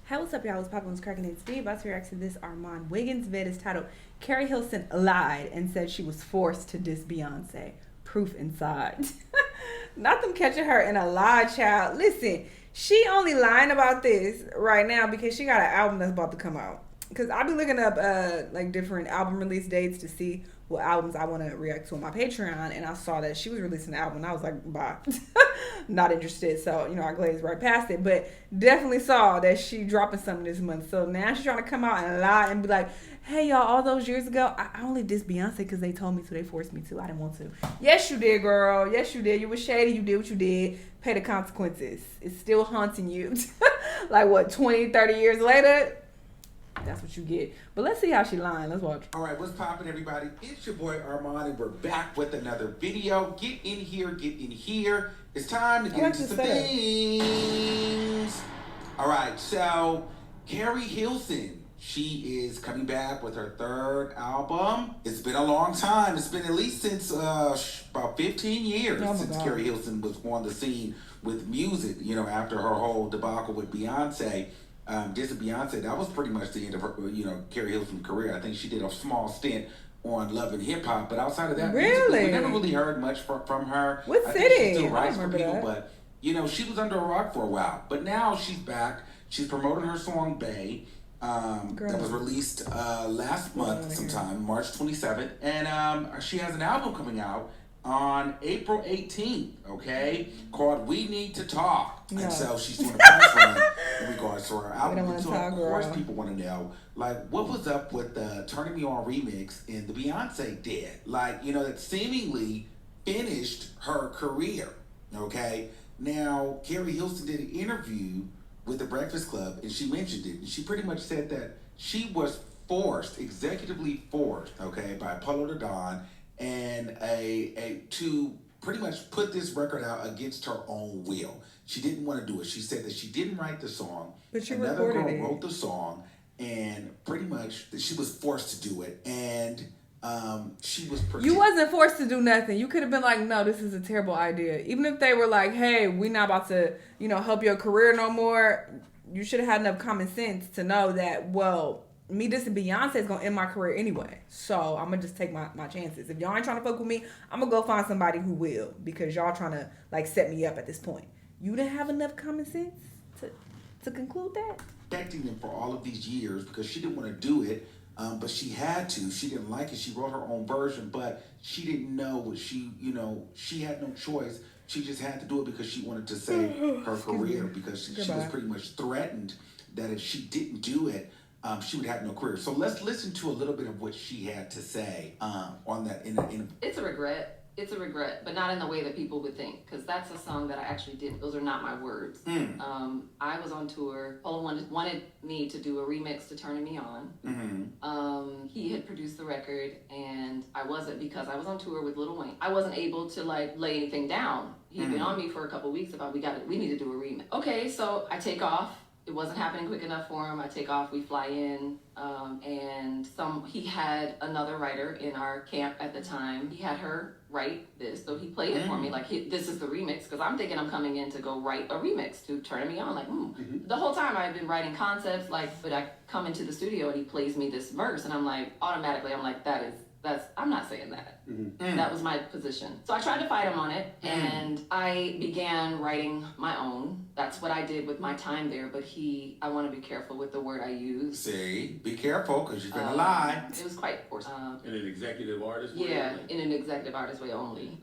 Hey, what's up, y'all? What's poppin'? What's cracking? It's D. About to react to this Armand Wiggins vid. Is titled Keri Hilson lied and said she was forced to diss Beyonce. Proof inside. Not them catching her in a lie, child. Listen, she only lying about this right now because she got an album that's about to come out. Because I be looking up like different album release dates to see what albums I want to react to on my Patreon, and I saw that she was releasing an album, and I was like, bye. Not interested. So, I glazed right past it, but definitely saw that she dropping something this month. So now she's trying to come out and lie and be like, hey, y'all, all those years ago, I only dissed Beyonce because they told me to. They forced me to. I didn't want to. Yes, you did, girl. Yes, you did. You were shady. You did what you did. Pay the consequences. It's still haunting you. Like, what, 20, 30 years later? That's what you get. But let's see how she lying. Let's watch. All right, what's poppin', everybody? It's your boy Armand, and we're back with another video. Get in here, get in here. It's time to get into some things. All right, so Keri Hilson, she is coming back with her third album. It's been a long time. It's been at least since about 15 years since Keri Hilson was on the scene with music, after her whole debacle with Beyonce. Dissing Beyonce, that was pretty much the end of her, Keri Hilson's career. I think she did a small stint on Love and Hip Hop, but outside of that, really, we never really heard much from her. What I city? Think she still writes for people, that. but she was under a rock for a while. But now she's back. She's promoting her song "Bay." That was released last month, sometime March 27th, and she has an album coming out on April 18th, called We Need to Talk. No. And so she's doing a press run in regards to her album. So of course people want to know, what was up with the Turning Me On remix and the Beyonce did? That seemingly finished her career, Now, Keri Hilson did an interview with the Breakfast Club, and she mentioned it. And she pretty much said that she was forced, executively forced, by Polo the Don, and to pretty much put this record out against her own will. She didn't want to do it. She said that she didn't write the song. But another girl wrote the song, and pretty much that she was forced to do it. And she was You wasn't forced to do nothing. You could have been like, no, this is a terrible idea. Even if they were like, hey, we're not about to, help your career no more. You should have had enough common sense to know that, well, me dissing Beyonce is going to end my career anyway. So I'm going to just take my chances. If y'all ain't trying to fuck with me, I'm going to go find somebody who will. Because y'all trying to, set me up at this point. You didn't have enough common sense to conclude that? Protecting them for all of these years because she didn't want to do it. But she had to. She didn't like it. She wrote her own version. But she didn't know what she had no choice. She just had to do it because she wanted to save her career. Because she was pretty much threatened that if she didn't do it, she would have no career. So let's listen to a little bit of what she had to say on that. It's a regret. It's a regret, but not in the way that people would think, because that's a song that I actually did. Those are not my words. I was on tour. Polo wanted me to do a remix to Turning Me On. Mm-hmm. He had produced the record, and I wasn't, because I was on tour with Lil Wayne. I wasn't able to lay anything down. He had been on me for a couple weeks about we need to do a remix. Okay, so I take off. It wasn't happening quick enough for him. I take off, we fly in, and he had another writer in our camp at the time. He had her write this, so he played it for me, this is the remix, because I'm thinking I'm coming in to go write a remix to Turn Me On, The whole time I've been writing concepts, but I come into the studio and he plays me this verse, and I'm like, automatically, I'm like, I'm not saying that. That was my position. So I tried to fight him on it, and I began writing my own. That's what I did with my time there, but I want to be careful with the word I use. See, be careful, because you're going to lie. It was quite forced. In an executive artist way? Yeah, in an executive artist way only.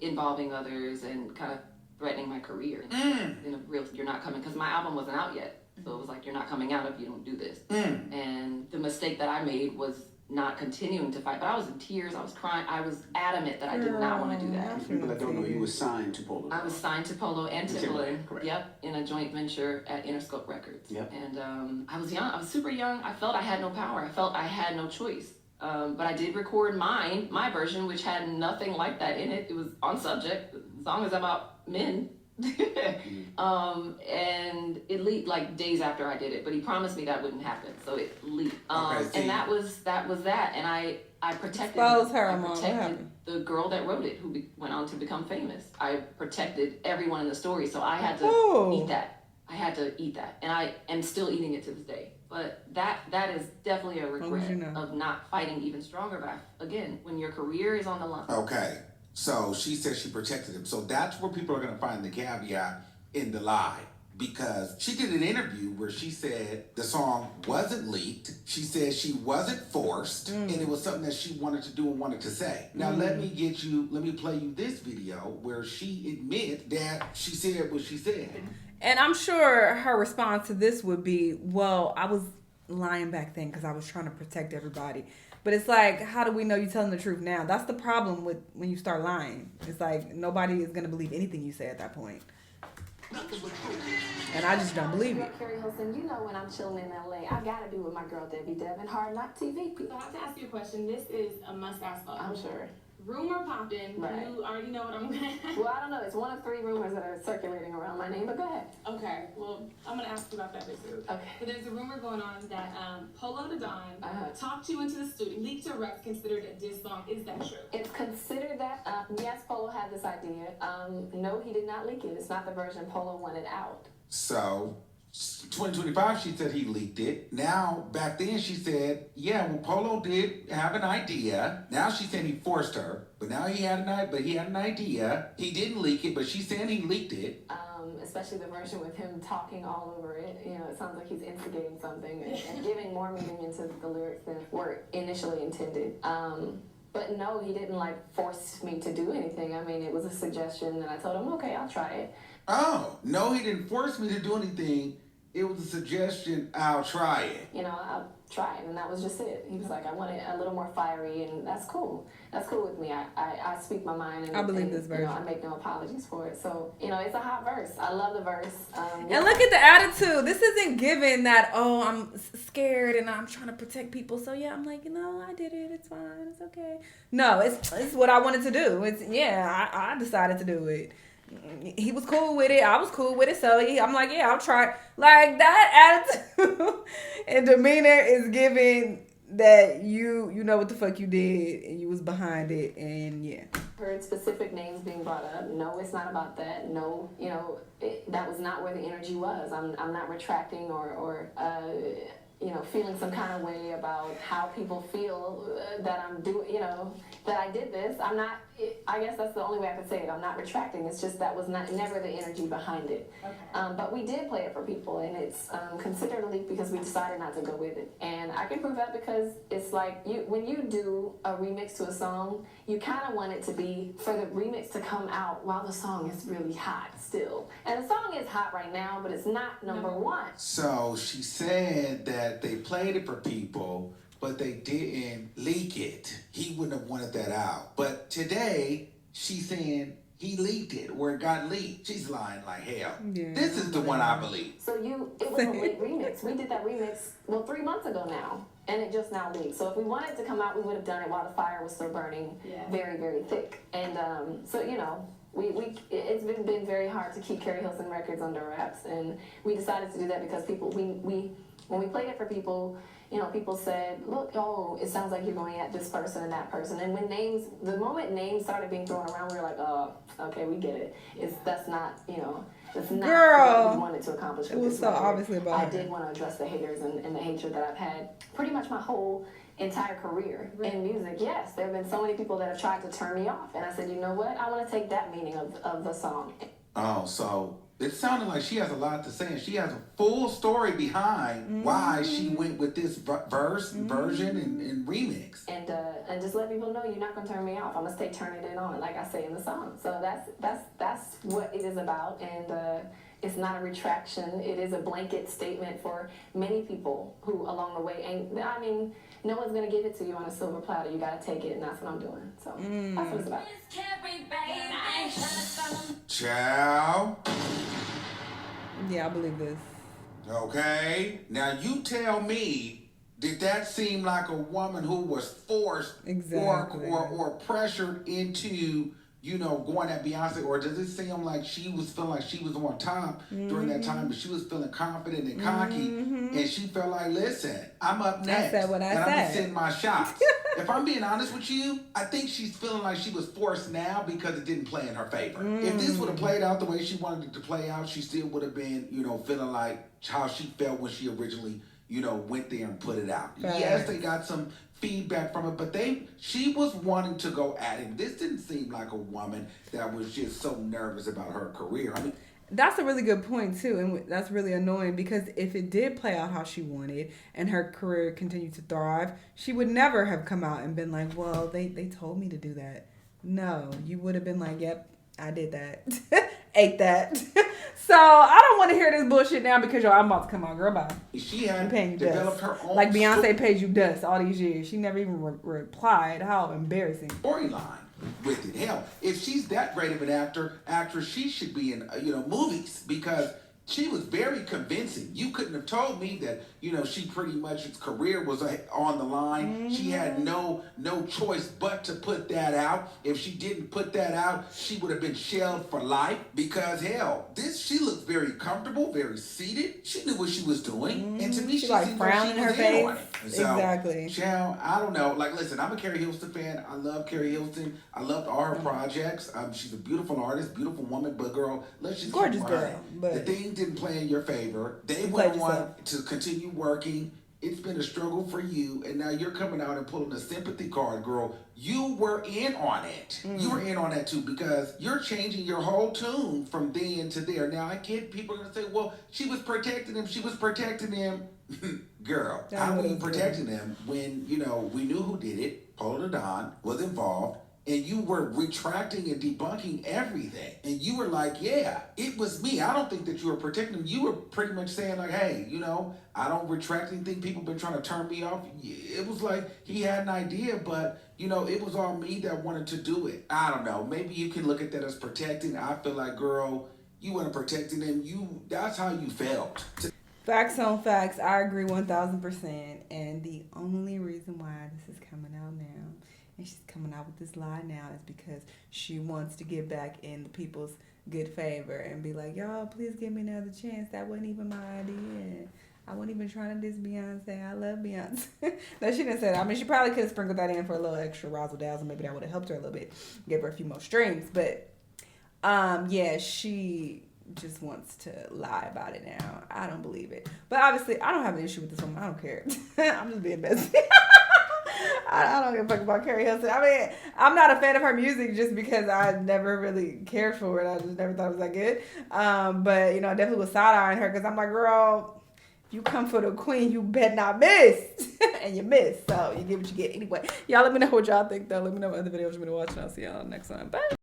Involving others and kind of threatening my career. In a real, you're not coming, because my album wasn't out yet. So it was like, you're not coming out if you don't do this. And the mistake that I made was not continuing to fight, but I was in tears, I was crying, I was adamant that I did not want to do that. For people that don't know, you were signed to Polo. I was signed to Polo and Timbaland, correct. Yep, in a joint venture at Interscope Records. Yep. And I was young, I was super young, I felt I had no power, I felt I had no choice. But I did record my version, which had nothing like that in it. It was on subject, the song is about men. And it leaked like days after I did it, but he promised me that wouldn't happen, so it leaked. And that was that, and I protected the girl that wrote it, who went on to become famous. I protected everyone in the story, so I had to eat that. I had to eat that, and I am still eating it to this day. But that is definitely a regret of not fighting even stronger back. Again, when your career is on the line. Okay, so she said she protected him. So that's where people are going to find the caveat in the lie. Because she did an interview where she said the song wasn't leaked. She said she wasn't forced, and it was something that she wanted to do and wanted to say. Now let me play you this video where she admits that she said what she said. And I'm sure her response to this would be, well, I was lying back then because I was trying to protect everybody. But it's like, how do we know you're telling the truth now? That's the problem with when you start lying. It's like nobody is going to believe anything you say at that point. And I just don't believe it. Keri Hilson, you know when I'm chilling in LA, I gotta be with my girl Debbie Devin, Hard Knock TV. So I have to ask you a question. This is a must-ask follow. I'm sure. Rumor popping. Right. You already know what I'm gonna ask. Well, I don't know. It's one of 3 rumors that are circulating around my name, but go ahead. Okay. Well, I'm gonna ask you about that too. Okay. So there's a rumor going on that Polo the Don talked you into the studio, leaked your recs, considered a diss song. Is that true? It's considered that. Yes, Polo had this idea. No, he did not leak it. It's not the version Polo wanted out. So 2025, she said he leaked it. Now, back then, she said, yeah, well, Polo did have an idea. Now she's saying he forced her, but now he had an idea. He didn't leak it, but she's saying he leaked it. Especially the version with him talking all over it. You know, it sounds like he's instigating something and giving more meaning into the lyrics than were initially intended. But no, he didn't force me to do anything. I mean, it was a suggestion, and I told him, okay, I'll try it. Oh, no, he didn't force me to do anything. It was a suggestion, I'll try it. You know, I'll try it, and that was just it. He was like, I want it a little more fiery, and that's cool. That's cool with me. I speak my mind, and I believe this version. I make no apologies for it. So, it's a hot verse. I love the verse. And look at the attitude. This isn't given that, I'm scared and I'm trying to protect people. So, yeah, I'm like, I did it. It's fine. It's okay. No, it's what I wanted to do. I decided to do it. He was cool with it. I was cool with it. So I'm like, yeah, I'll try. Like, that attitude and demeanor is giving that you know what the fuck you did and you was behind it, and yeah. Heard specific names being brought up. No, it's not about that. No, that was not where the energy was. I'm not retracting or feeling some kind of way about how people feel that I'm doing, that I did this. I'm not, I guess that's the only way I could say it. I'm not retracting. It's just that was never the energy behind it. Okay. But we did play it for people, and it's considered a leak because we decided not to go with it. And I can prove that because it's like when you do a remix to a song, you kind of want it to be for the remix to come out while the song is really hot still. And the song is hot right now, but it's not number one. So she said that they played it for people, but they didn't leak it. He wouldn't have wanted that out. But today, she's saying he leaked it, or it got leaked. She's lying like hell. Yeah, this is the one I believe. So it was a late remix. We did that remix, 3 months ago now, and it just now leaked. So if we wanted to come out, we would have done it while the fire was still burning very, very thick. And it's been very hard to keep Keri Hilson records under wraps, and we decided to do that because people, when we played it for people, people said, look, it sounds like you're going at this person and that person. And when the moment names started being thrown around, we were like, okay, we get it. That's not what we wanted to accomplish. It was so obviously about I did want to address the haters and the hatred that I've had pretty much my whole entire career in music. Yes, there have been so many people that have tried to turn me off. And I said, you know what? I want to take that meaning of the song. Oh, so it sounded like she has a lot to say, and she has a full story behind why she went with this version and remix. And just let people know you're not gonna turn me off. I'm gonna stay turning it on, like I say in the song. So that's what it is about, and it's not a retraction. It is a blanket statement for many people who along the way. No one's gonna give it to you on a silver platter. You gotta take it, and that's what I'm doing. So that's what it's about. Ciao. Yeah, I believe this. Okay. Now you tell me, did that seem like a woman who was forced or pressured into, going at Beyonce, or does it seem like she was feeling like she was on top during that time, but she was feeling confident and cocky, and she felt like, listen, I'm up next, I said what I said. I'm gonna send my shots. if I'm being honest with you, I think she's feeling like she was forced now because it didn't play in her favor. If this would have played out the way she wanted it to play out, she still would have been, feeling like how she felt when she originally, went there and put it out. Right. Yes, they got some feedback from it, but she was wanting to go at him. This didn't seem like a woman that was just so nervous about her career. I mean, that's a really good point too, and that's really annoying because if it did play out how she wanted and her career continued to thrive, she would never have come out and been like, well, they told me to do that. No, you would have been like, yep, I did that. Ate that. So I don't want to hear this bullshit now because I'm about to come out, girl. Bye. She had paying you developed dust. her own like Beyonce paid you dust all these years. She never even replied. How embarrassing. Storyline with it. Hell, if she's that great of an actress, she should be in movies because she was very convincing. You couldn't have told me that she pretty much its career was on the line. She had no choice but to put that out. If she didn't put that out, she would have been shelved for life because hell, she looked very comfortable, very seated. She knew what she was doing, and to me, she like seemed frowning like she her was in face. on it. So, Exactly. Shanell, I don't know. Like, listen, I'm a Keri Hilson fan. I love Keri Hilson. I loved all her projects. She's a beautiful artist, beautiful woman. But girl, let's just Gorgeous keep girl, but the thing didn't play in your favor. They went on to continue working. It's been a struggle for you, and now you're coming out and pulling a sympathy card, girl. You were in on it. You were in on that too because you're changing your whole tune from then to there. Now, I get people are going to say, well, she was protecting him. She was protecting him. Girl, how were you protecting him when, we knew who did it? Polo Don was involved. And you were retracting and debunking everything. And you were like, yeah, it was me. I don't think that you were protecting him. You were pretty much saying like, hey, I don't retract anything. People been trying to turn me off. It was like he had an idea, but, it was all me that wanted to do it. I don't know. Maybe you can look at that as protecting. I feel like, girl, you weren't protecting him. That's how you felt. Facts on facts. I agree 1,000%. And the only reason why this is coming out now, and she's coming out with this lie now, is because she wants to get back in the people's good favor and be like, y'all, please give me another chance. That wasn't even my idea. I wasn't even trying to diss Beyonce. I love Beyonce. No, she didn't say that. I mean, she probably could have sprinkled that in for a little extra razzle dazzle. Maybe that would have helped her a little bit, gave her a few more streams. But yeah, she just wants to lie about it now. I don't believe it. But obviously, I don't have an issue with this woman. I don't care. I'm just being messy. I don't give a fuck about Keri Hilson. I mean, I'm not a fan of her music just because I never really cared for it. I just never thought it was that good. But, I definitely was side-eyeing her because I'm like, girl, if you come for the queen, you better not miss. And you miss. So you get what you get anyway. Y'all let me know what y'all think, though. Let me know what other videos you want to watch, and I'll see y'all next time. Bye.